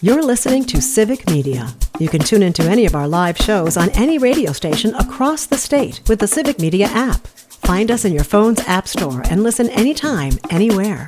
You're listening to Civic Media. You can tune into any of our live shows on any radio station across the state with the Civic Media app. Find us in your phone's app store and listen anytime, anywhere.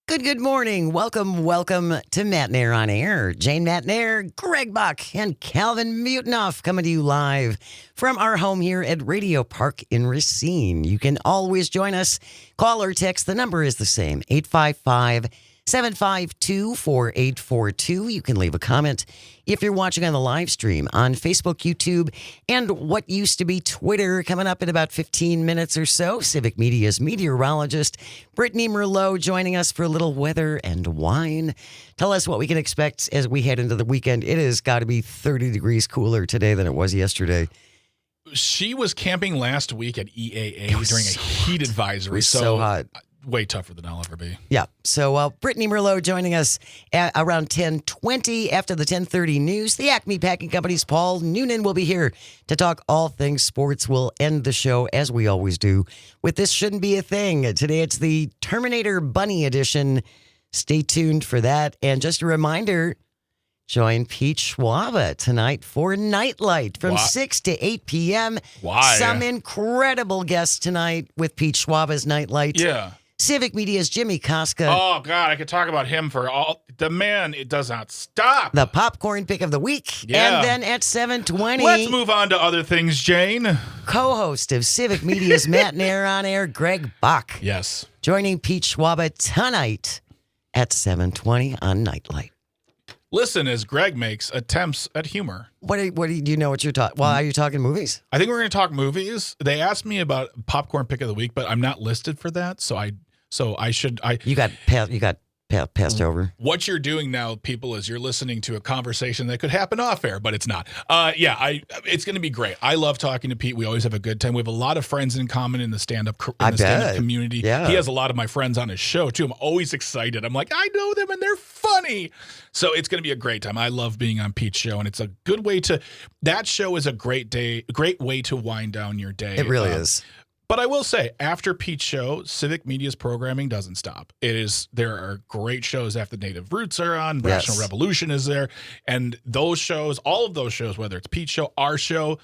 Good morning. Welcome to Matnair on Air. Jane Matnair, Greg Buck, and Calvin Mutinoff coming to you live from our home here at Radio Park in Racine. You can always join us. Call or text. The number is the same, 855-752-4842. You can leave a comment if you're watching on the live stream on Facebook, YouTube, and what used to be Twitter. Coming up in about 15 minutes or so, Civic Media's meteorologist Brittany Merlot joining us for a little weather and wine. Tell us what we can expect as we head into the weekend. It has got to be 30 degrees cooler today than it was yesterday. She was camping last week at EAA during a heat advisory. It was so hot. Way tougher than I'll ever be. Yeah. So Brittany Merlot joining us at around 10:20 after the 10:30 news. The Acme Packing Company's Paul Noonan will be here to talk all things sports. We'll end the show, as we always do, with This Shouldn't Be a Thing. Today it's the Terminator Bunny edition. Stay tuned for that. And just a reminder, join Pete Schwaba tonight for Nightlight from 6 to 8 p.m. Why? Some incredible guests tonight with Pete Schwaba's Nightlight. Yeah. Civic Media's Jimmy Koska. Oh, God, I could talk about him for all... The man, it does not stop. The popcorn pick of the week. Yeah. And then at 7:20... Let's move on to other things, Jane. Co-host of Civic Media's Matnair on Air, Greg Buck. Yes. Joining Pete Schwaba tonight at 7:20 on Nightlight. Listen as Greg makes attempts at humor. What do you know what you're talking? Well, are you talking movies? I think we're going to talk movies. They asked me about popcorn pick of the week, but I'm not listed for that, so I should. You got passed over. What you're doing now, people, is you're listening to a conversation that could happen off air, but it's not. It's going to be great. I love talking to Pete. We always have a good time. We have a lot of friends in common in the stand-up community. Yeah. He has a lot of my friends on his show, too. I'm always excited. I'm like, I know them, and they're funny. So it's going to be a great time. I love being on Pete's show, and it's a good way to – that show is a great way to wind down your day. It really is. But I will say, after Pete's show, Civic Media's programming doesn't stop. There are great shows after Native Roots are on, National Revolution is there, and those shows, all of those shows, whether it's Pete's show, our show,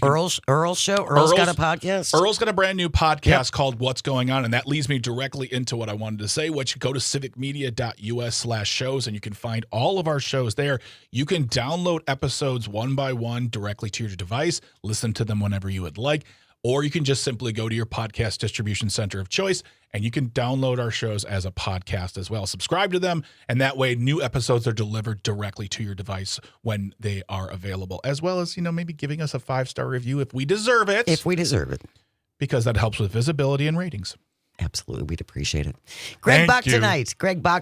Earl's show. Earl's got a podcast. Earl's got a brand new podcast called What's Going On, and that leads me directly into what I wanted to say, which go to civicmedia.us/shows, and you can find all of our shows there. You can download episodes one by one directly to your device, listen to them whenever you would like. Or you can just simply go to your podcast distribution center of choice, and you can download our shows as a podcast as well. Subscribe to them, and that way new episodes are delivered directly to your device when they are available, as well as, you know, maybe giving us a 5-star review if we deserve it. If we deserve it. Because that helps with visibility and ratings. Absolutely. We'd appreciate it. Greg Buck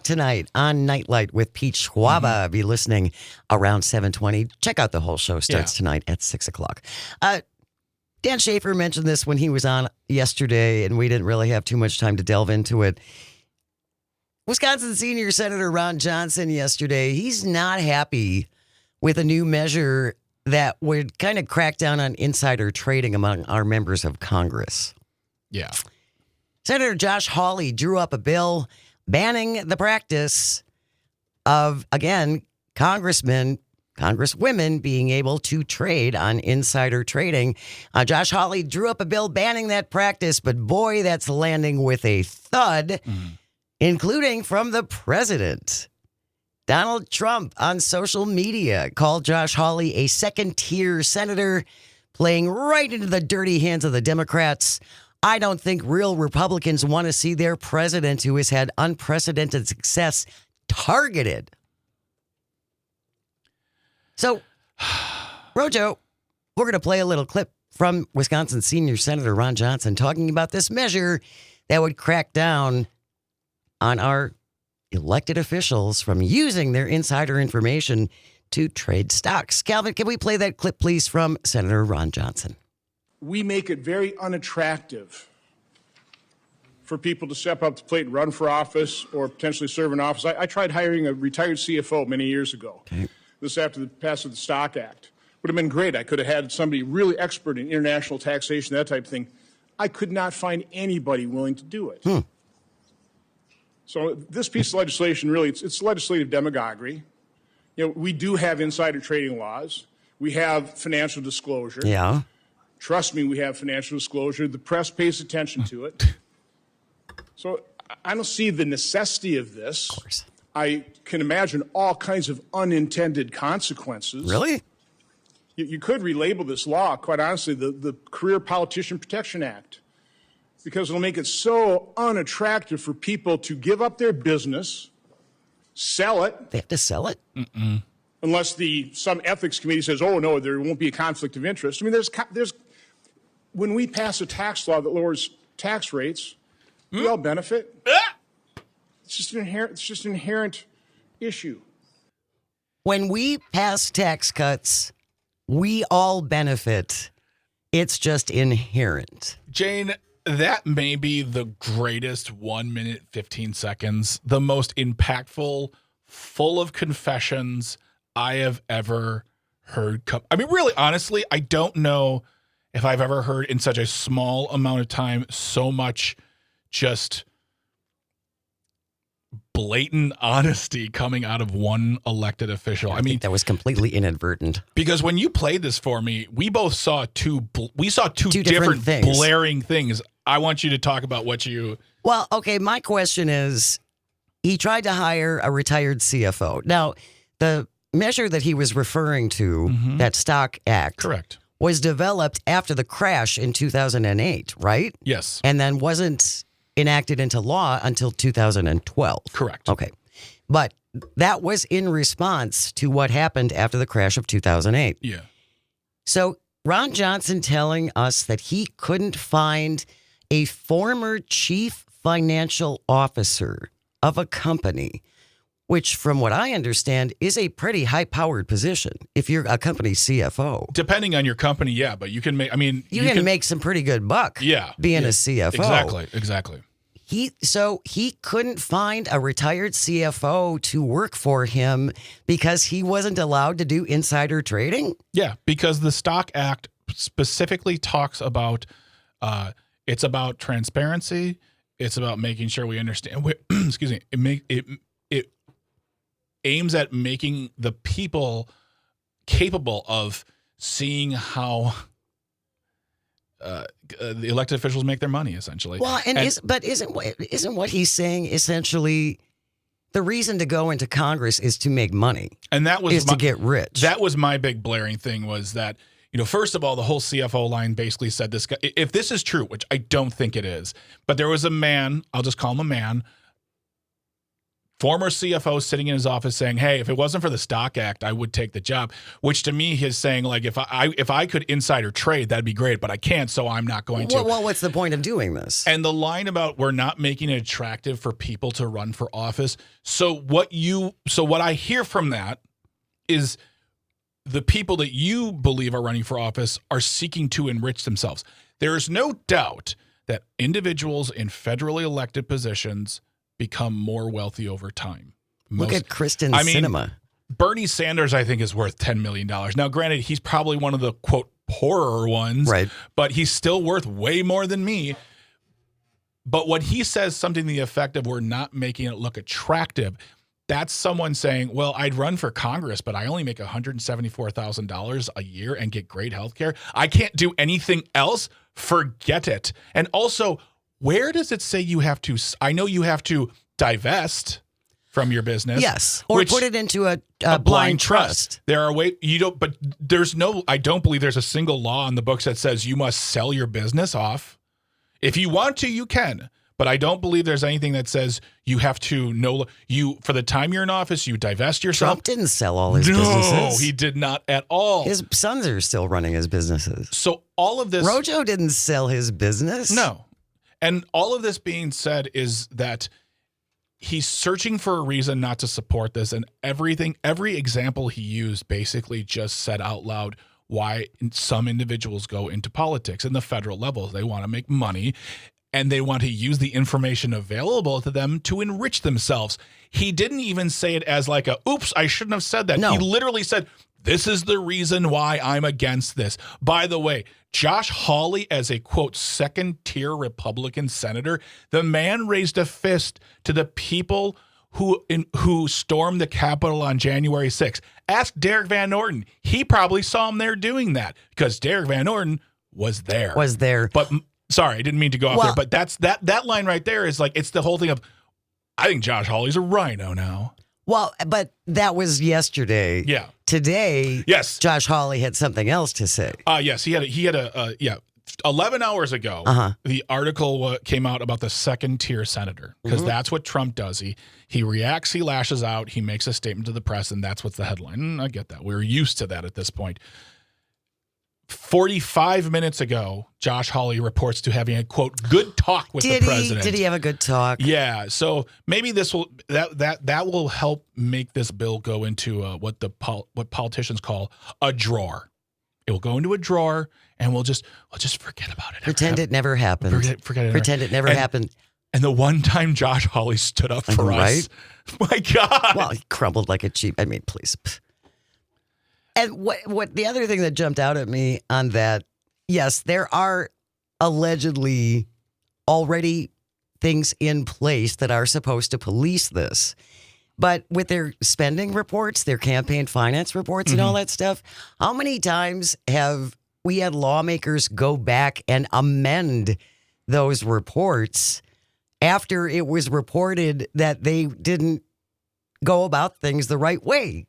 tonight on Nightlight with Pete Schwaba. Be listening around 7:20. Check out the whole show. Starts tonight at 6 o'clock. Dan Schaefer mentioned this when he was on yesterday, and we didn't really have too much time to delve into it. Wisconsin Senior Senator Ron Johnson yesterday, he's not happy with a new measure that would kind of crack down on insider trading among our members of Congress. Yeah. Senator Josh Hawley drew up a bill banning the practice of, again, congresswomen being able to trade on insider trading. Josh Hawley drew up a bill banning that practice, but boy, that's landing with a thud, including from the president. Donald Trump on social media called Josh Hawley a second-tier senator, playing right into the dirty hands of the Democrats. I don't think real Republicans want to see their president, who has had unprecedented success, targeted. So, Rojo, we're going to play a little clip from Wisconsin Senior Senator Ron Johnson talking about this measure that would crack down on our elected officials from using their insider information to trade stocks. Calvin, can we play that clip, please, from Senator Ron Johnson? We make it very unattractive for people to step up to the plate and run for office or potentially serve in office. I tried hiring a retired CFO many years ago. Okay. This after the passing of the Stock Act. Would have been great. I could have had somebody really expert in international taxation, that type of thing. I could not find anybody willing to do it. So this piece of legislation, really, it's legislative demagoguery. We do have insider trading laws. We have financial disclosure. Yeah. Trust me, we have financial disclosure. The press pays attention to it. So I don't see the necessity of this. Of course. I can imagine all kinds of unintended consequences. Really? You could relabel this law, quite honestly, the Career Politician Protection Act, because it'll make it so unattractive for people to give up their business, sell it. They have to sell it? Mm-mm. Unless some ethics committee says, oh, no, there won't be a conflict of interest. I mean, there's when we pass a tax law that lowers tax rates, we all benefit. It's just an inherent issue. When we pass tax cuts, we all benefit. It's just inherent. Jane, that may be the greatest 1 minute, 15 seconds, the most impactful, full of confessions I have ever heard. I mean, really, honestly, I don't know if I've ever heard in such a small amount of time so much just blatant honesty coming out of one elected official. I mean, that was completely inadvertent. Because when you played this for me, we both saw two different things. Blaring things. I want you to talk about what you... Well, okay, my question is, he tried to hire a retired CFO. Now, the measure that he was referring to, that Stock Act, Correct. was developed after the crash in 2008, right? Yes. And then wasn't enacted into law until 2012. Correct. Okay. But that was in response to what happened after the crash of 2008. Yeah. So Ron Johnson telling us that he couldn't find a former chief financial officer of a company, which from what I understand is a pretty high-powered position if you're a company CFO. Depending on your company, yeah, but you can make, I mean... You can make some pretty good buck being a CFO. Exactly. He couldn't find a retired CFO to work for him because he wasn't allowed to do insider trading? Yeah, because the Stock Act specifically talks about, it's about transparency. It's about making sure we understand, excuse me, it aims at making the people capable of seeing how the elected officials make their money, essentially. Well, isn't what he's saying essentially the reason to go into Congress is to make money, and that was to get rich? That was my big blaring thing, was that, first of all, the whole CFO line basically said this guy, if this is true, which I don't think it is, but there was a man, I'll just call him a man, former CFO sitting in his office saying, hey, if it wasn't for the Stock Act, I would take the job, which to me is saying, like, if I could insider trade, that'd be great, but I can't, so I'm not going to. Well, what's the point of doing this? And the line about we're not making it attractive for people to run for office. So what I hear from that is the people that you believe are running for office are seeking to enrich themselves. There is no doubt that individuals in federally elected positions become more wealthy over time. Look at Kristen Sinema. Bernie Sanders, I think, is worth $10 million. Now, granted, he's probably one of the, quote, poorer ones, right? But he's still worth way more than me. But when he says something to the effect of we're not making it look attractive, that's someone saying, well, I'd run for Congress, but I only make $174,000 a year and get great health care. I can't do anything else. Forget it. And also, where does it say you have to? I know you have to divest from your business. Yes, or put it into a blind trust. There are ways you don't, but there's no. I don't believe there's a single law in the books that says you must sell your business off. If you want to, you can. But I don't believe there's anything that says you have to for the time you're in office, you divest yourself. Trump didn't sell all his businesses. No, he did not at all. His sons are still running his businesses. So all of this, Rojo didn't sell his business. No. And all of this being said is that he's searching for a reason not to support this. And every example he used basically just said out loud why some individuals go into politics in the federal level. They want to make money and they want to use the information available to them to enrich themselves. He didn't even say it as like oops, I shouldn't have said that. No. He literally said, this is the reason why I'm against this. By the way, Josh Hawley, as a, quote, second-tier Republican senator, the man raised a fist to the people who stormed the Capitol on January 6th. Ask Derek Van Orton. He probably saw him there doing that because Derek Van Orton was there. But sorry, I didn't mean to go off there. But that's that line right there is like, it's the whole thing of, I think Josh Hawley's a rhino now. Well, but that was yesterday. Yeah. Today, yes, Josh Hawley had something else to say. Yes, he had a 11 hours ago, the article came out about the second-tier senator, because that's what Trump does. He reacts, he lashes out, he makes a statement to the press, and that's what's the headline. I get that. We're used to that at this point. 45 minutes ago, Josh Hawley reports to having a, quote, good talk with the president. Did he have a good talk? Yeah. So maybe this will that will help make this bill go into what politicians call a drawer. It will go into a drawer, and we'll just forget about it. Pretend it never happened. Pretend it never happened. And the one time Josh Hawley stood up for us, my God. Well, he crumbled like a cheap. I mean, please. And what the other thing that jumped out at me on that, yes, there are allegedly already things in place that are supposed to police this. But with their spending reports, their campaign finance reports and all that stuff, how many times have we had lawmakers go back and amend those reports after it was reported that they didn't go about things the right way?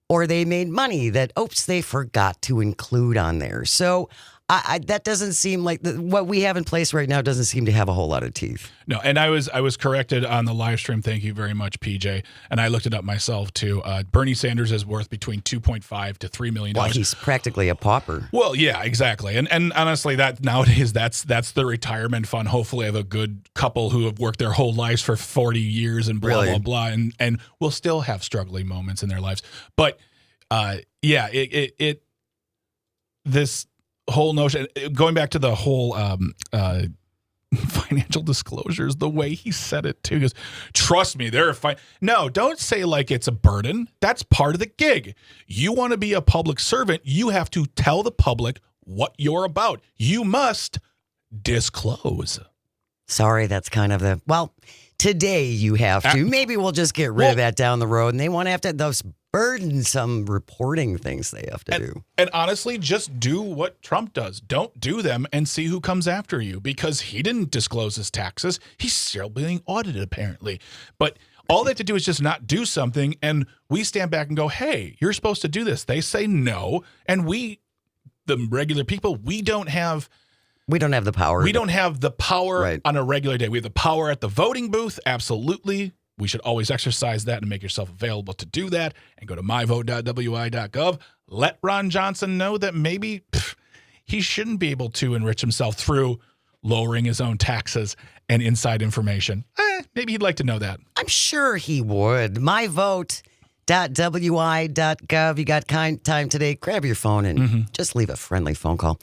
Or they made money that, they forgot to include on there. So that doesn't seem like what we have in place right now doesn't seem to have a whole lot of teeth. No, and I was corrected on the live stream. Thank you very much, PJ. And I looked it up myself too. Bernie Sanders is worth between $2.5 to $3 million. Well, he's practically a pauper. Well, yeah, exactly. And honestly, that nowadays that's the retirement fund. Hopefully, of a good couple who have worked their whole lives for 40 years and blah blah blah, and will still have struggling moments in their lives. But this whole notion, going back to the whole financial disclosures, the way he said it too, because trust me, they're fine. No, don't say like it's a burden. That's part of the gig. You want to be a public servant, you have to tell the public what you're about. You must disclose. Sorry, that's kind of today you have to. Maybe we'll just get rid of that down the road, and they want to have to those burdensome reporting things they have to do. And honestly, just do what Trump does. Don't do them and see who comes after you, because he didn't disclose his taxes. He's still being audited, apparently. But all they have to do is just not do something, and we stand back and go, hey, you're supposed to do this. They say no, and we, the regular people, we don't have the power. We don't have the power on a regular day. We have the power at the voting booth, absolutely. We should always exercise that and make yourself available to do that. And go to myvote.wi.gov. Let Ron Johnson know that maybe he shouldn't be able to enrich himself through lowering his own taxes and inside information. Maybe he'd like to know that. I'm sure he would. Myvote.wi.gov. You got time today. Grab your phone and just leave a friendly phone call.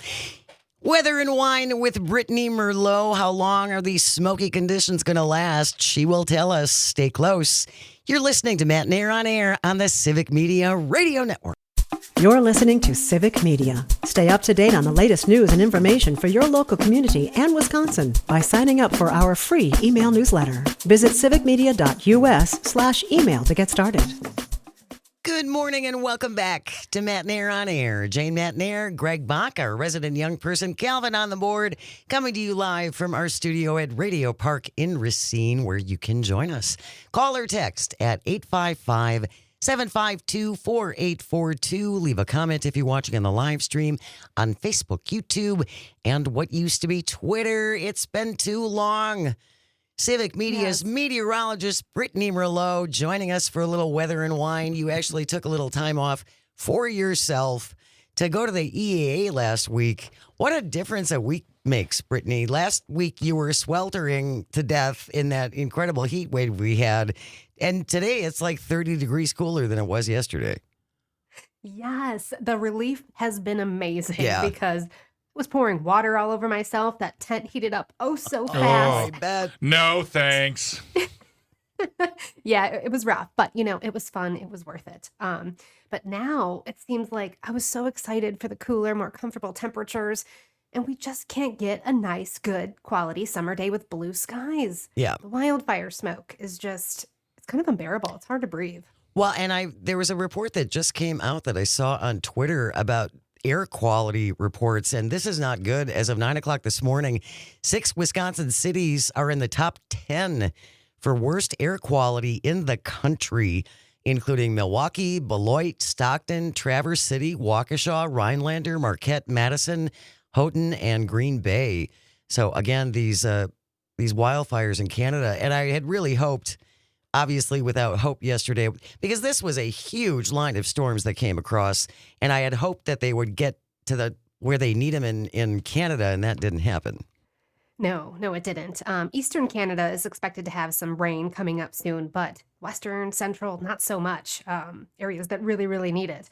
Weather and Wine with Brittany Merlot. How long are these smoky conditions going to last? She will tell us. Stay close. You're listening to Matt and Air on Air on the Civic Media Radio Network. You're listening to Civic Media. Stay up to date on the latest news and information for your local community and Wisconsin by signing up for our free email newsletter. Visit civicmedia.us/email to get started. Good morning and welcome back to Matt and Air on Air. Jane Matt and Air, Greg Bach, our resident young person, Calvin on the board, coming to you live from our studio at Radio Park in Racine, where you can join us. Call or text at 855-752-4842. Leave a comment if you're watching on the live stream on Facebook, YouTube, and what used to be Twitter. It's been too long. Civic Media's meteorologist, Brittany Merlot, joining us for a little weather and wine. You actually took a little time off for yourself to go to the EAA last week. What a difference a week makes, Brittany. Last week, you were sweltering to death in that incredible heat wave we had. And today, it's like 30 degrees cooler than it was yesterday. Yes, the relief has been amazing because was pouring water all over myself. That tent heated up so fast. I bet. No, thanks. Yeah, it was rough, but it was fun. It was worth it. But now it seems like I was so excited for the cooler, more comfortable temperatures, and we just can't get a nice, good quality summer day with blue skies. Yeah. The wildfire smoke is just, It's kind of unbearable. It's hard to breathe. Well, and there was a report that just came out that I saw on Twitter about air quality reports, and this is not good. As of 9 o'clock this morning, 6 Wisconsin cities are in the top 10 for worst air quality in the country, including Milwaukee, Beloit, Stockton, Traverse City, Waukesha, Rhinelander, Marquette, Madison, Houghton, and Green Bay. So again, these wildfires in Canada, and I had really hoped, obviously without hope yesterday, because this was a huge line of storms that came across, and I had hoped that they would get to where they need them in Canada, and that didn't happen. No, it didn't. Eastern Canada is expected to have some rain coming up soon, but Western, Central, not so much. Areas that really, really need it.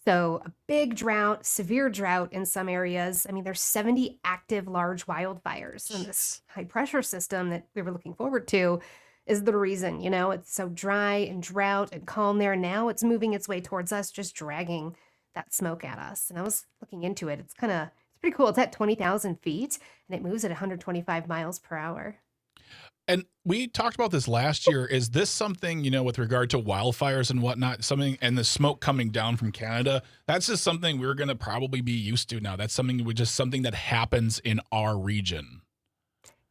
So a big drought, severe drought in some areas. I mean, there's 70 active large wildfires, and this high pressure system that we were looking forward to is the reason. It's so dry and drought and calm there. Now it's moving its way towards us, just dragging that smoke at us. And I was looking into it. It's pretty cool. It's at 20,000 feet, and it moves at 125 miles per hour. And we talked about this last year. Is this something, with regard to wildfires and whatnot, something, and the smoke coming down from Canada, that's just something we're going to probably be used to now. That's something that happens in our region.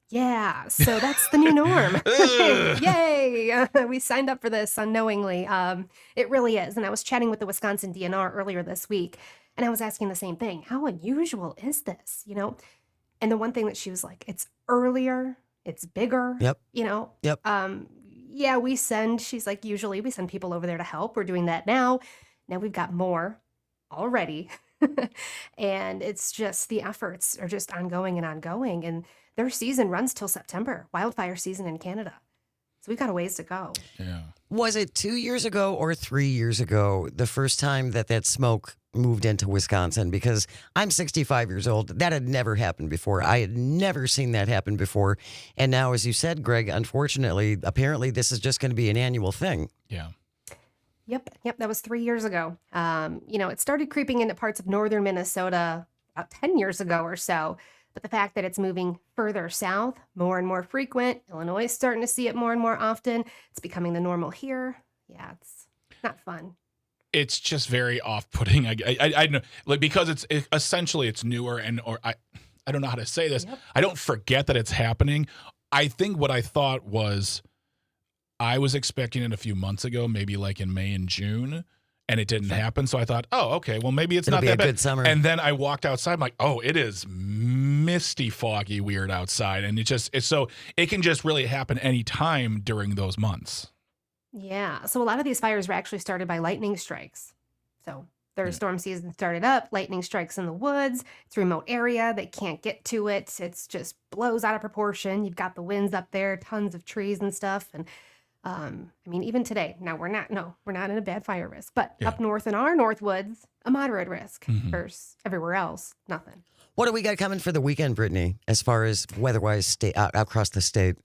Yeah, so that's the new norm. Yay! We signed up for this unknowingly. It really is. And I was chatting with the Wisconsin DNR earlier this week, and I was asking the same thing. How unusual is this, And the one thing that she was like, it's earlier, it's bigger. Yep. Yep. Yeah, she's like, usually we send people over there to help. We're doing that now. Now we've got more already. And it's just, the efforts are just ongoing. And their season runs till September, wildfire season in Canada. So we've got a ways to go. Yeah. Was it 2 years ago or 3 years ago, the first time that smoke moved into Wisconsin? Because I'm 65 years old. That had never happened before. I had never seen that happen before. And now, as you said, Greg, unfortunately, apparently this is just going to be an annual thing. Yeah. Yep. That was 3 years ago. It started creeping into parts of northern Minnesota about 10 years ago or so. But the fact that it's moving further south, more and more frequent, Illinois is starting to see it more and more often. It's becoming the normal here. Yeah, it's not fun. It's just very off-putting. I know, because it's essentially it's newer, I don't know how to say this. Yep. I don't forget that it's happening. I think what I thought was, I was expecting it a few months ago, maybe like in May and June, and it didn't happen. So I thought, oh, okay, well, maybe it'll not that bad. Good summer. And then I walked outside. I'm like, oh, it is misty, foggy, weird outside. And it can just really happen any time during those months. Yeah. So a lot of these fires were actually started by lightning strikes. So their storm season started up, lightning strikes in the woods. It's a remote area. They can't get to it. It's just blows out of proportion. You've got the winds up there, tons of trees and stuff. And even today, now we're not in a bad fire risk, but up north in our north woods, a moderate risk. Versus everywhere else, nothing. What do we got coming for the weekend, Brittany, as far as weather-wise across the state?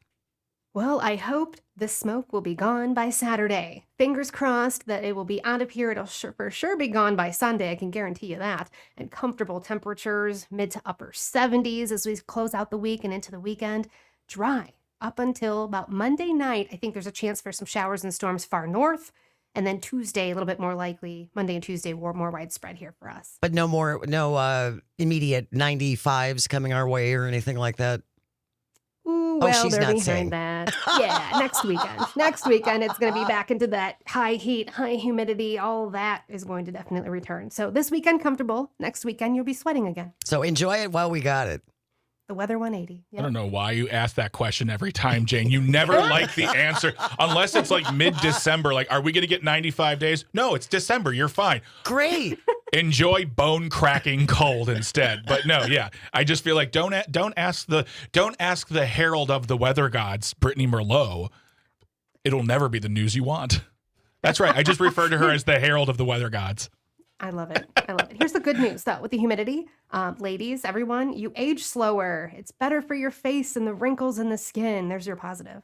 Well, I hope the smoke will be gone by Saturday. Fingers crossed that it will be out of here. It'll for sure be gone by Sunday. I can guarantee you that. And comfortable temperatures, mid to upper 70s as we close out the week and into the weekend. Dry up until about Monday night. I think there's a chance for some showers and storms far north. And then Tuesday, a little bit more likely. Monday and Tuesday were more widespread here for us. But no immediate 95s coming our way or anything like that? Ooh, well, she's they're not behind saying that. Yeah, next weekend. Next weekend, it's going to be back into that high heat, high humidity. All that is going to definitely return. So this weekend, comfortable. Next weekend, you'll be sweating again. So enjoy it while we got it. The weather 180. Yep. I don't know why you ask that question every time, Jane. You never like the answer unless it's like mid-December. Like, are we going to get 95 days? No, it's December. You're fine. Great. Enjoy bone-cracking cold instead. But no, yeah, I just feel like don't ask the herald of the weather gods, Brittany Merlot. It'll never be the news you want. That's right. I just refer to her as the herald of the weather gods. I love it. Here's the good news, though, with the humidity. Ladies, everyone, you age slower. It's better for your face and the wrinkles in the skin. There's your positive.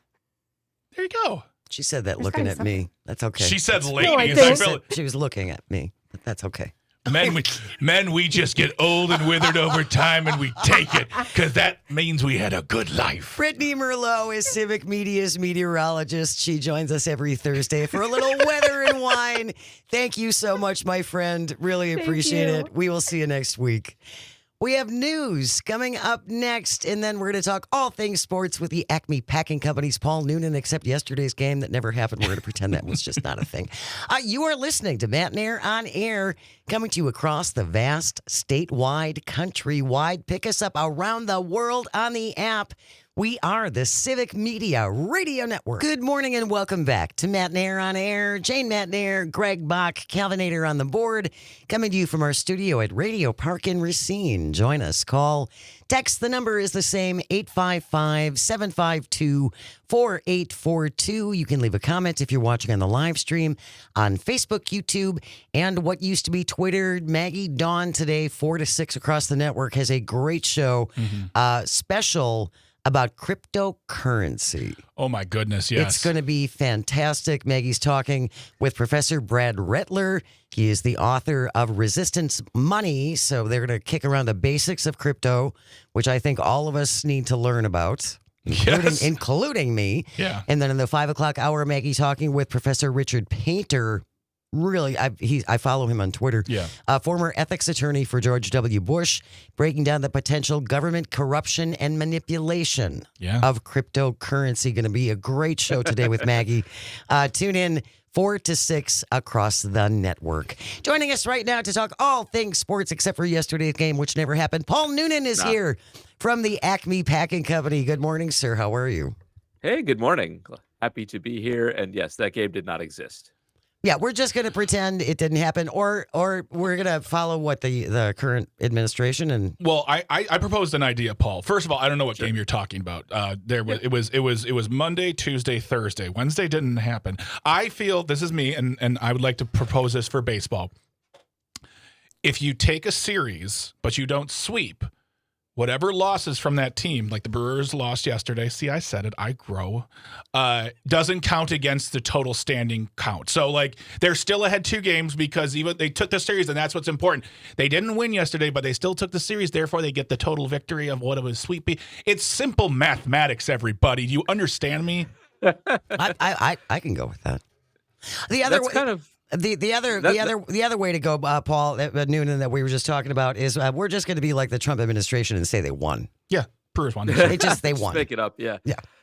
There you go. She said that looking at me. That's okay. She said No, ladies. I She was looking at me, but that's okay. Men, we just get old and withered over time, and we take it because that means we had a good life. Brittany Merlot is Civic Media's meteorologist. She joins us every Thursday for a little weather and wine. Thank you so much, my friend. Really appreciate it. We will see you next week. We have news coming up next, and then we're going to talk all things sports with the Acme Packing Company's Paul Noonan, except yesterday's game that never happened. We're going to pretend that was just not a thing. You are listening to Matt and Air on Air, coming to you across the vast, statewide, countrywide. Pick us up around the world on the app. We are the Civic Media Radio Network. Good morning and welcome back to Matt and Air on Air. Jane Matt and Air, Greg Bach, Calvinator on the board, coming to you from our studio at Radio Park in Racine. Join us. Call, text. The number is the same, 855-752-4842. You can leave a comment if you're watching on the live stream on Facebook, YouTube, and what used to be Twitter. Maggie Dawn today, 4 to 6 across the network, has a great show, special about cryptocurrency. Oh, my goodness, yes. It's going to be fantastic. Maggie's talking with Professor Brad Rettler. He is the author of Resistance Money, so they're going to kick around the basics of crypto, which I think all of us need to learn about, including me. Yeah. And then in the 5 o'clock hour, Maggie talking with Professor Richard Painter. Really, I follow him on Twitter. Yeah. Former ethics attorney for George W. Bush, breaking down the potential government corruption and manipulation of cryptocurrency. Going to be a great show today with Maggie. Tune in 4 to 6 across the network. Joining us right now to talk all things sports except for yesterday's game, which never happened. Paul Noonan is here from the Acme Packing Company. Good morning, sir. How are you? Hey, good morning. Happy to be here. And yes, that game did not exist. Yeah, we're just going to pretend it didn't happen, or we're going to follow what the current administration and. Well, I proposed an idea, Paul. First of all, I don't know what game you're talking about. It was Monday, Tuesday, Thursday. Wednesday didn't happen. I feel this is me, and I would like to propose this for baseball. If you take a series but you don't sweep, whatever losses from that team, like the Brewers lost yesterday, see, I said it, I grow, doesn't count against the total standing count. So, like, they're still ahead 2 games because even they took the series, and that's what's important. They didn't win yesterday, but they still took the series. Therefore, they get the total victory of what it was sweep. It's simple mathematics, everybody. Do you understand me? I can go with that. The other That's kind of... The other way to go, Paul Noonan, that we were just talking about is we're just going to be like the Trump administration and say they won. Yeah, Brewers won. They just won. Pick it up, yeah.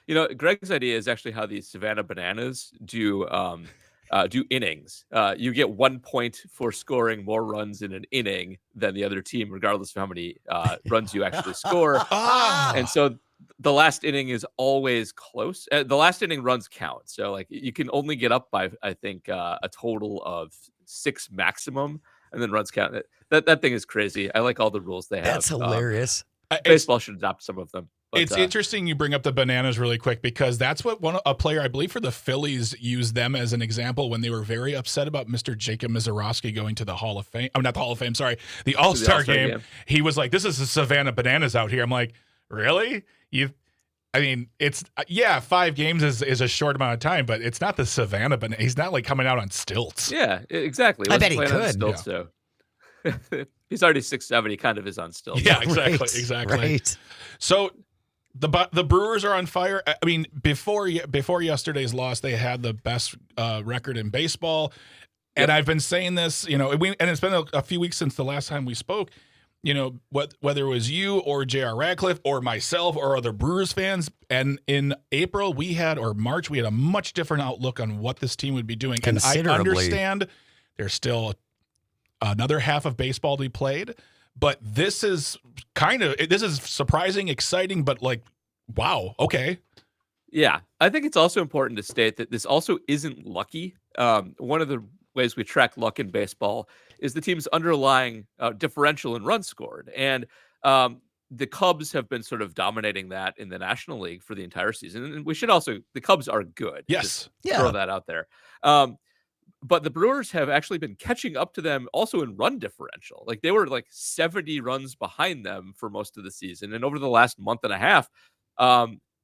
You know, Greg's idea is actually how the Savannah Bananas do innings. You get 1 point for scoring more runs in an inning than the other team, regardless of how many runs you actually score. And so the last inning is always close. The last inning runs count. So, like, you can only get up by, I think, a total of 6 maximum, and then runs count. That thing is crazy. I like all the rules they have. That's hilarious. Baseball should adopt some of them. But, it's interesting you bring up the Bananas really quick because that's what a player, I believe, for the Phillies used them as an example when they were very upset about Mr. Jacob Misiorowski going to the Hall of Fame. I'm not the Hall of Fame, sorry. The All-Star game. He was like, this is the Savannah Bananas out here. I'm like, really? It's 5 games is a short amount of time, but it's not the Savannah Bananas. He's not like coming out on stilts. Yeah, exactly. I bet he could. Stilts, so. He's already 6'7". He kind of is on stilts. Yeah, exactly. Right. So the Brewers are on fire. I mean, before yesterday's loss, they had the best record in baseball. And I've been saying this, and it's been a few weeks since the last time we spoke. Whether it was you or J.R. Radcliffe or myself or other Brewers fans, and in March, we had a much different outlook on what this team would be doing. And I understand there's still another half of baseball to be played, but this is surprising, exciting, but like, wow, okay. Yeah, I think it's also important to state that this also isn't lucky. One of the ways we track luck in baseball is the team's underlying differential in runs scored. And the Cubs have been sort of dominating that in the National League for the entire season. And the Cubs are good. Yes. Throw that out there. But the Brewers have actually been catching up to them also in run differential. Like, they were like 70 runs behind them for most of the season. And over the last month and a half,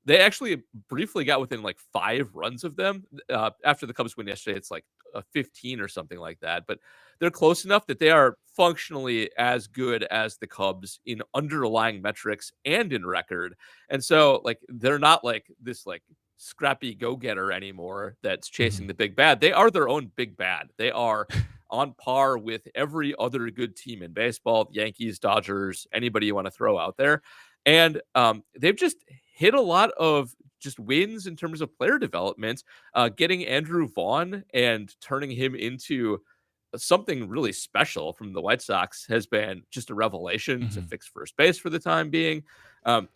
they actually briefly got within like 5 runs of them. After the Cubs win yesterday, it's like a 15 or something like that. But they're close enough that they are functionally as good as the Cubs in underlying metrics and in record. And so, like, they're not like this, like, scrappy go-getter anymore that's chasing the big bad. They are their own big bad. They are on par with every other good team in baseball, Yankees, Dodgers, anybody you want to throw out there. And they've just hit a lot of just wins in terms of player development, getting Andrew Vaughn and turning him into something really special from the White Sox has been just a revelation to fix first base for the time being.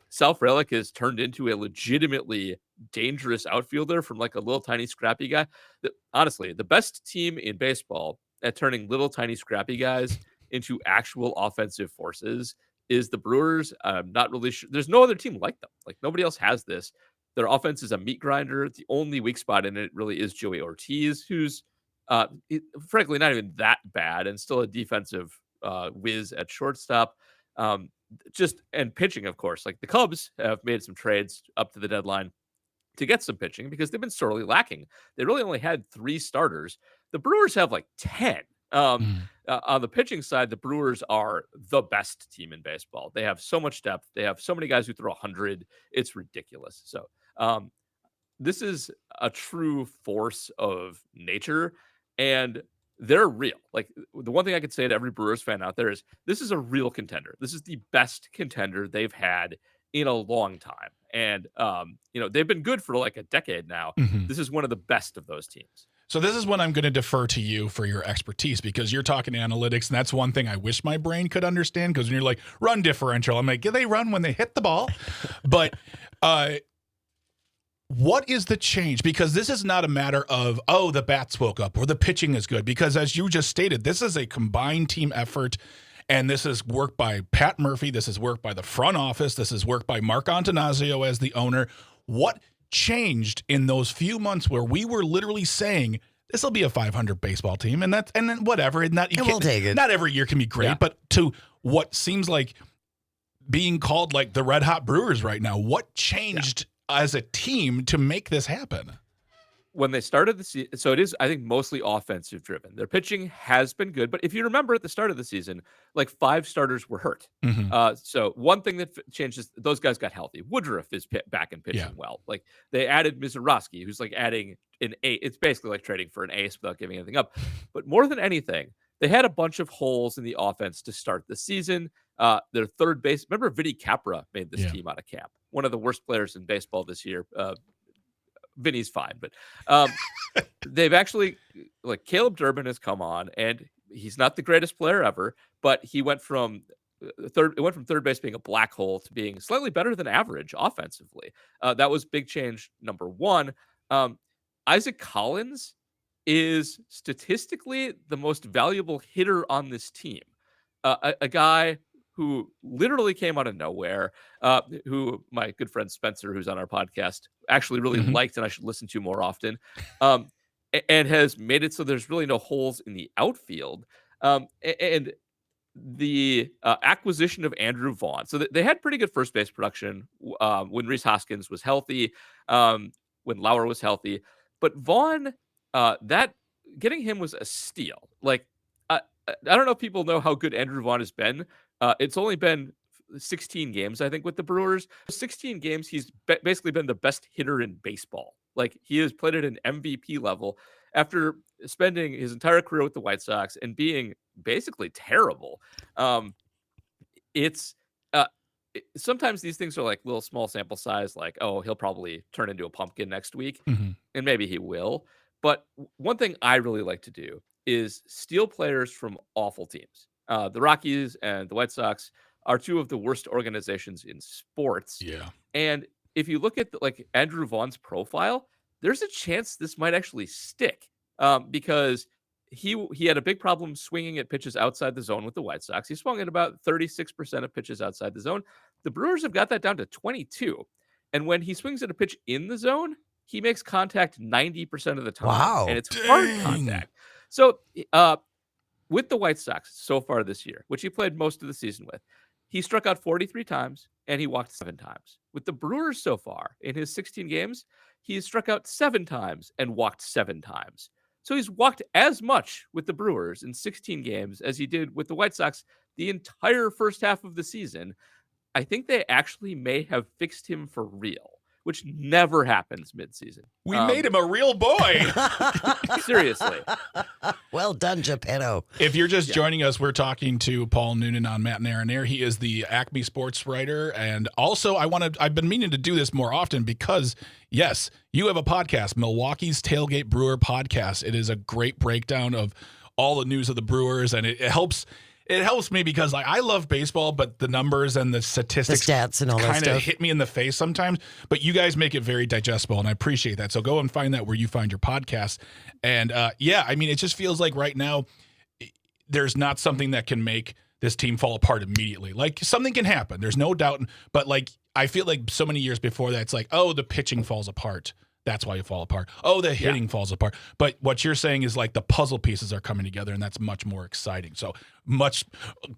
Sal Frelick has turned into a legitimately dangerous outfielder from like a little tiny scrappy guy. Honestly, the best team in baseball at turning little tiny scrappy guys into actual offensive forces is the Brewers. I'm not really sure. There's no other team like them. Like, nobody else has this. Their offense is a meat grinder. The only weak spot in it really is Joey Ortiz, who's frankly not even that bad and still a defensive whiz at shortstop. Just and pitching, of course. Like, the Cubs have made some trades up to the deadline to get some pitching because they've been sorely lacking. They really only had 3 starters. The Brewers have like 10. On the pitching side, the Brewers are the best team in baseball. They have so much depth. They have so many guys who throw 100. It's ridiculous. So this is a true force of nature, and they're real. Like, the one thing I could say to every Brewers fan out there is this is a real contender. This is the best contender they've had in a long time. And, they've been good for like a decade now. This is one of the best of those teams. So this is when I'm going to defer to you for your expertise, because you're talking analytics, and that's one thing I wish my brain could understand, because when you're like, run differential, I'm like, yeah, they run when they hit the ball. But what is the change? Because this is not a matter of, oh, the bats woke up or the pitching is good, because as you just stated, this is a combined team effort. And this is work by Pat Murphy. This is work by the front office. This is work by Mark Antanasio as the owner. What changed in those few months where we were literally saying this will be a 500 baseball team, and then whatever, and we'll take it. Not every year can be great, but to what seems like being called like the Red Hot Brewers right now, what changed as a team to make this happen? When they started the season, so it is, I think, mostly offensive driven. Their pitching has been good, but if you remember at the start of the season, like 5 starters were hurt. So one thing that changed is those guys got healthy. Woodruff is back and pitching well. Like, they added Mizorowski, who's like adding an ace. It's basically like trading for an ace without giving anything up. But more than anything, they had a bunch of holes in the offense to start the season. Their third base, remember Vinny Capra made this team out of camp. One of the worst players in baseball this year. Vinny's fine, but they've actually, like, Caleb Durbin has come on, and he's not the greatest player ever, but he went from third base being a black hole to being slightly better than average offensively. That was big change number 1. Isaac Collins is statistically the most valuable hitter on this team. A guy who literally came out of nowhere, who my good friend Spencer, who's on our podcast, actually really liked and I should listen to more often, and has made it so there's really no holes in the outfield. And the acquisition of Andrew Vaughn. So they had pretty good first base production when Rhys Hoskins was healthy, when Lauer was healthy. But Vaughn, that getting him was a steal. Like, I don't know if people know how good Andrew Vaughn has been. It's only been 16 games, I think, with the Brewers. 16 games, he's basically been the best hitter in baseball. Like, he has played at an MVP level after spending his entire career with the White Sox and being basically terrible. Sometimes these things are like little small sample size, like, oh, he'll probably turn into a pumpkin next week, and maybe he will. But one thing I really like to do is steal players from awful teams. The Rockies and the White Sox are 2 of the worst organizations in sports. Yeah. And if you look at like Andrew Vaughn's profile, there's a chance this might actually stick, because he had a big problem swinging at pitches outside the zone with the White Sox. He swung at about 36% of pitches outside the zone. The Brewers have got that down to 22. And when he swings at a pitch in the zone, he makes contact 90% of the time. Wow. And it's hard contact. So with the White Sox so far this year, which he played most of the season with, he struck out 43 times and he walked 7 times. With the Brewers so far in his 16 games, he's struck out 7 times and walked 7 times. So he's walked as much with the Brewers in 16 games as he did with the White Sox the entire first half of the season. I think they actually may have fixed him for real, which never happens midseason. We made him a real boy. Seriously. Well done, Geppetto. If you're just joining us, we're talking to Paul Noonan on Matt and Aaron Air. He is the Acme sports writer. And also, I've been meaning to do this more often because, yes, you have a podcast, Milwaukee's Tailgate Brewer Podcast. It is a great breakdown of all the news of the Brewers, and it helps me because I love baseball, but the numbers and the statistics, the stats and all that kind stuff of hit me in the face sometimes. But you guys make it very digestible, and I appreciate that. So go and find that where you find your podcast. And it just feels like right now there's not something that can make this team fall apart immediately. Like something can happen, there's no doubt. But like I feel like so many years before that, it's like, oh, the pitching falls apart. That's why you fall apart. Oh, the hitting falls apart. But what you're saying is like the puzzle pieces are coming together, and that's much more exciting. So much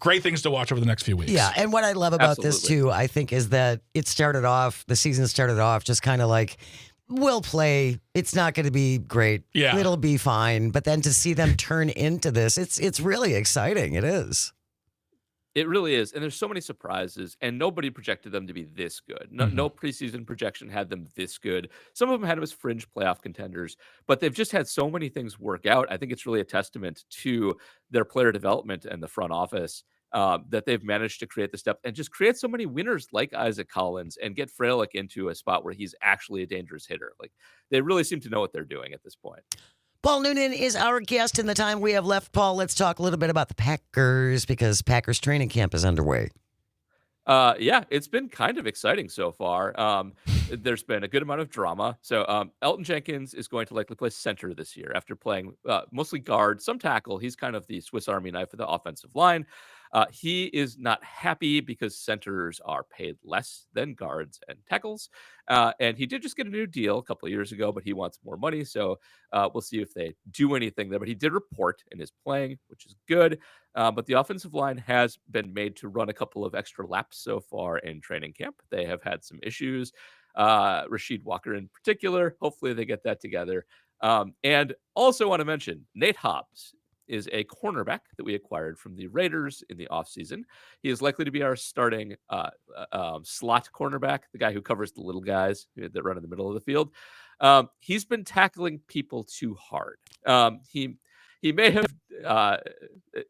great things to watch over the next few weeks. Yeah, and what I love about this too, I think, is that the season started off just kind of like, we'll play. It's not going to be great. Yeah. It'll be fine. But then to see them turn into this, it's really exciting. It is. It really is. And there's so many surprises, and nobody projected them to be this good. No preseason projection had them this good. Some of them had them as fringe playoff contenders, but they've just had so many things work out. I think it's really a testament to their player development and the front office that they've managed to create this depth and just create so many winners like Isaac Collins and get Frelick into a spot where he's actually a dangerous hitter. Like they really seem to know what they're doing at this point. Paul Noonan is our guest in the time we have left. Paul, let's talk a little bit about the Packers because Packers training camp is underway. It's been kind of exciting so far. There's been a good amount of drama. So Elton Jenkins is going to likely play center this year after playing mostly guard, some tackle. He's kind of the Swiss Army knife of the offensive line. He is not happy because centers are paid less than guards and tackles. And he did just get a new deal a couple of years ago, but he wants more money. So we'll see if they do anything there. But he did report and is playing, which is good. But the offensive line has been made to run a couple of extra laps so far in training camp. They have had some issues. Rasheed Walker in particular. Hopefully they get that together. And also want to mention Nate Hobbs is a cornerback that we acquired from the Raiders in the offseason. He is likely to be our starting slot cornerback, the guy who covers the little guys that run in the middle of the field. He's been tackling people too hard. He may have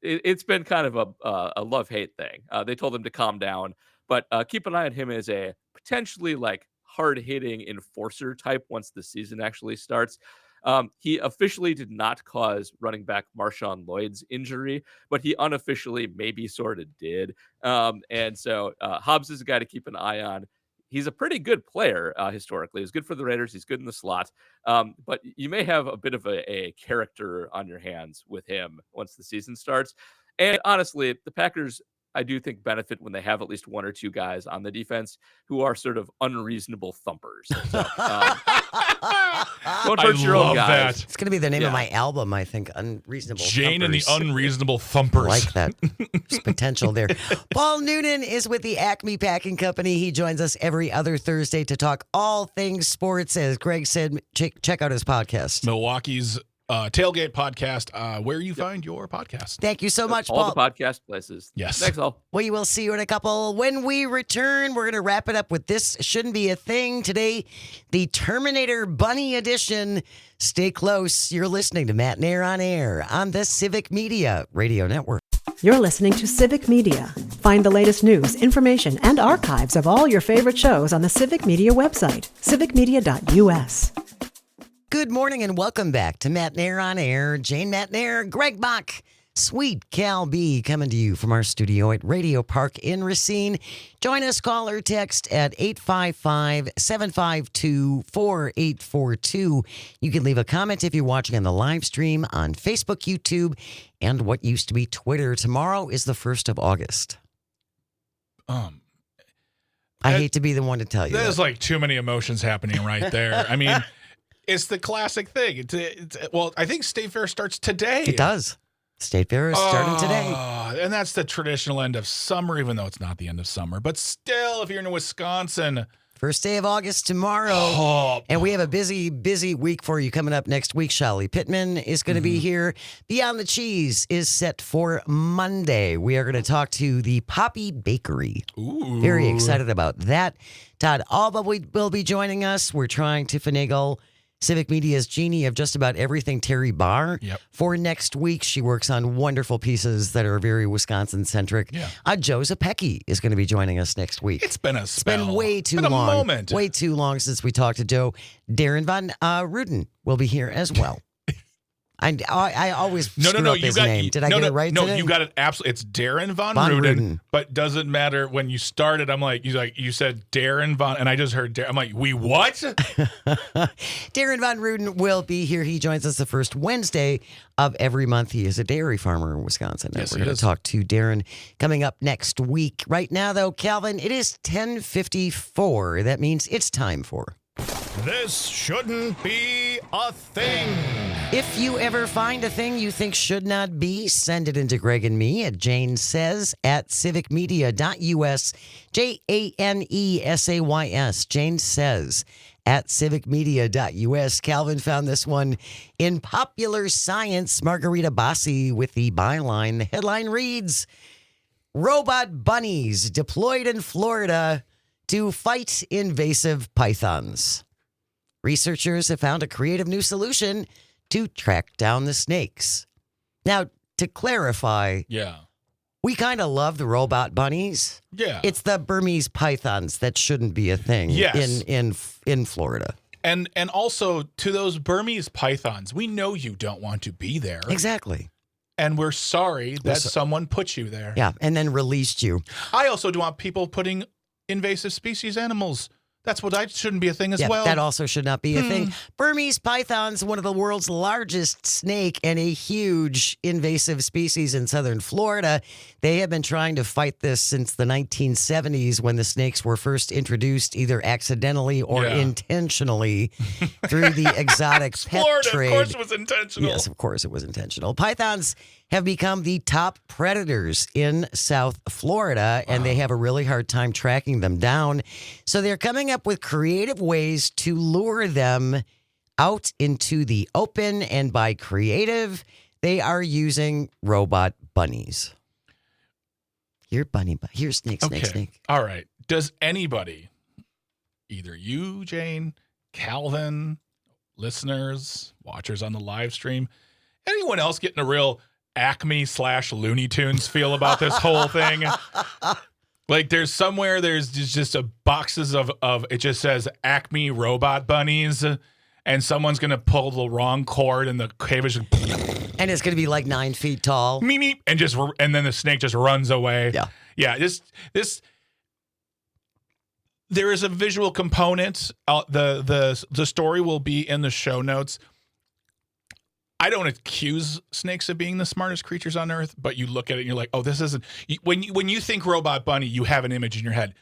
it's been kind of a love-hate thing. They told him to calm down, but keep an eye on him as a potentially like hard-hitting enforcer type once the season actually starts. He officially did not cause running back Marshawn Lloyd's injury, but he unofficially maybe sort of did. And so Hobbs is a guy to keep an eye on. He's a pretty good player historically. He's good for the Raiders. He's good in the slot. But you may have a bit of a character on your hands with him once the season starts. And honestly, the Packers, I do think, benefit when they have at least one or two guys on the defense who are sort of unreasonable thumpers. So, don't hurt your own guys. That. It's going to be the name of my album, I think. Unreasonable Jane Thumpers. and the Unreasonable Thumpers. I like that. There's potential there. Paul Noonan is with the Acme Packing Company. He joins us every other Thursday to talk all things sports. As Greg said, check out his podcast. Milwaukee's Tailgate Podcast, where you find your podcast. Thank you so much, all Paul. the podcast places. Yes. Thanks, all. We will see you in a couple. When we return, we're going to wrap it up with This Shouldn't Be a Thing. Today, the Terminator Bunny Edition. Stay close. You're listening to Matt and Aaron on Air on the Civic Media Radio Network. You're listening to Civic Media. Find the latest news, information, and archives of all your favorite shows on the Civic Media website, civicmedia.us. Good morning and welcome back to Matt and Aaron on Air. Jane Matt, Greg Bach, Sweet Cal B coming to you from our studio at Radio Park in Racine. Join us, call or text at 855-752-4842. You can leave a comment if you're watching on the live stream on Facebook, YouTube, and what used to be Twitter. Tomorrow is the 1st of August. I hate to be the one to tell you There's that. like too many emotions happening right there. I mean, it's the classic thing. Well, I think State Fair starts today. It does. State Fair is starting today. And that's the traditional end of summer, even though it's not the end of summer. But still, if you're in Wisconsin, First day of August tomorrow. Oh. And we have a busy, busy week for you coming up next week. Shelly Pittman is going to be here. Beyond the Cheese is set for Monday. We are going to talk to the Poppy Bakery. Ooh. Very excited about that. Todd Alba will be joining us. We're trying to finagle Civic Media's genie of just about everything Terry Barr for next week. She works on wonderful pieces that are very Wisconsin-centric. Yeah. Joe Zapecki is going to be joining us next week. It's been a spell. It's been way too been long. A moment. Way too long since we talked to Joe. Darren Von Ruden will be here as well. I always screw up his name. Did I get it right No, today? you got it absolutely. It's Darren Von Ruden, but doesn't matter. When you started, I'm like, you said Darren Von, and I just heard Darren. I'm like, we what? Darren Von Ruden will be here. He joins us the first Wednesday of every month. He is a dairy farmer in Wisconsin. Yes, we're going to talk to Darren coming up next week. Right now, though, Calvin, it is 10:54. That means it's time for... This shouldn't be a thing. If you ever find a thing you think should not be, send it into Greg and me at Jane Says at civicmedia.us. JANESAYS. Jane Says at civicmedia.us. Calvin found this one in Popular Science. Margarita Bassi with the byline. The headline reads, Robot bunnies deployed in Florida to fight invasive pythons. Researchers have found a creative new solution to track down the snakes. Now, to clarify, we kind of love the robot bunnies. Yeah. It's the Burmese pythons that shouldn't be a thing in Florida. And also to those Burmese pythons, we know you don't want to be there. Exactly. And we're sorry that someone put you there. Yeah, and then released you. I also don't want people putting invasive species animals. That's what shouldn't be a thing as well. That also should not be a thing. Burmese pythons, one of the world's largest snake and a huge invasive species in southern Florida. They have been trying to fight this since the 1970s when the snakes were first introduced either accidentally or intentionally through the exotic pet Florida, trade. of course it was intentional. Yes, of course it was intentional. Pythons have become the top predators in South Florida, and they have a really hard time tracking them down. So they're coming up with creative ways to lure them out into the open, and by creative, they are using robot bunnies. Here, here's snake. All right. Does anybody, either you, Jane, Calvin, listeners, watchers on the live stream, anyone else getting a real Acme/Looney Tunes feel about this whole thing? Like there's just a boxes of it just says Acme robot bunnies, and someone's gonna pull the wrong cord and the cave is and it's gonna be like 9 feet tall. Meep, and then the snake just runs away. Yeah. This there is a visual component. The story will be in the show notes. I don't accuse snakes of being the smartest creatures on earth, but you look at it and you're like, oh, this isn't. When you think robot bunny, you have an image in your head.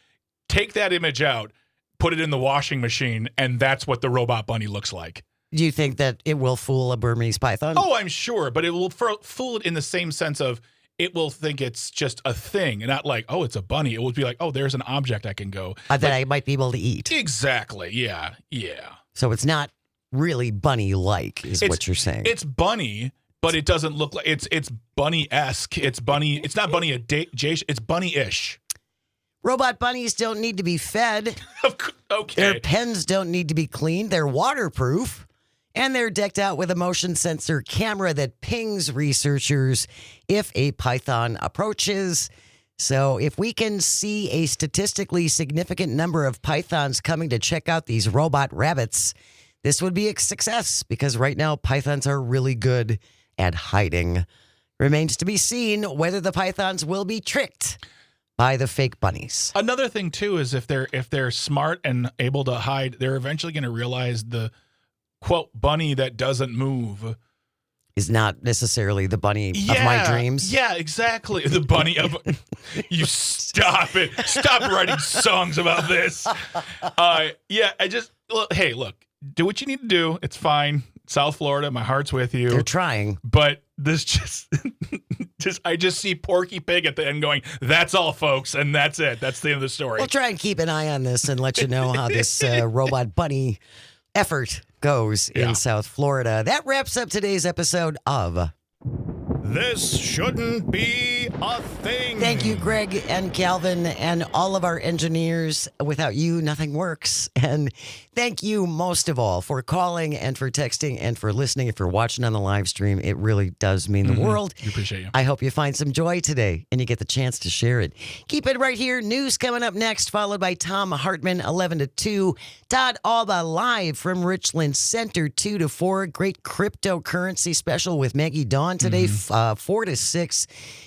Take that image out, put it in the washing machine, and that's what the robot bunny looks like. Do you think that it will fool a Burmese python? Oh, I'm sure, but it will fool it in the same sense of it will think it's just a thing, and not like, oh, it's a bunny. It will be like, oh, there's an object I can go. That I might be able to eat. Exactly. Yeah. So it's not really bunny-like, is what you're saying. It's bunny, but it doesn't look like it's bunny-esque. It's bunny. It's not bunny it's bunny-ish. Robot bunnies don't need to be fed. Okay. Their pens don't need to be cleaned. They're waterproof. And they're decked out with a motion sensor camera that pings researchers if a python approaches. So if we can see a statistically significant number of pythons coming to check out these robot rabbits, this would be a success because right now pythons are really good at hiding. Remains to be seen whether the pythons will be tricked by the fake bunnies. Another thing too is if they're smart and able to hide, they're eventually going to realize the quote bunny that doesn't move is not necessarily the bunny of my dreams. Yeah, exactly. The bunny of you. Stop it. Stop writing songs about this. Hey, look. Do what you need to do. It's fine. South Florida, my heart's with you. They're trying. But this just I just see Porky Pig at the end going, "That's all, folks," and that's it. That's the end of the story. We'll try and keep an eye on this and let you know how this robot bunny effort goes in South Florida. That wraps up today's episode of This Shouldn't Be a Thing. Thank you, Greg and Calvin, and all of our engineers. Without you, nothing works. And thank you most of all for calling and for texting and for listening. If you're watching on the live stream, it really does mean the world. We appreciate you. I hope you find some joy today and you get the chance to share it. Keep it right here. News coming up next, followed by Tom Hartman, 11 to 2. Todd Alba live from Richland Center, 2 to 4. Great cryptocurrency special with Maggie Dawn today, 4 to 6.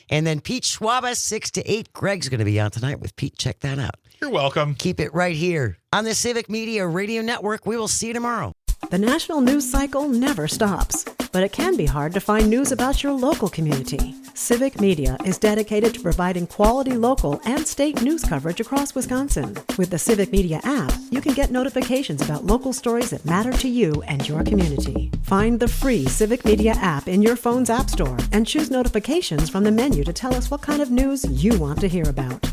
And then Pete Schwaba, 6 to 8. Greg's going to be on tonight with Pete. Check that out. You're welcome. Keep it right here on the Civic Media Radio Network. We will see you tomorrow. The national news cycle never stops, but it can be hard to find news about your local community. Civic Media is dedicated to providing quality local and state news coverage across Wisconsin. With the Civic Media app, you can get notifications about local stories that matter to you and your community. Find the free Civic Media app in your phone's app store and choose notifications from the menu to tell us what kind of news you want to hear about.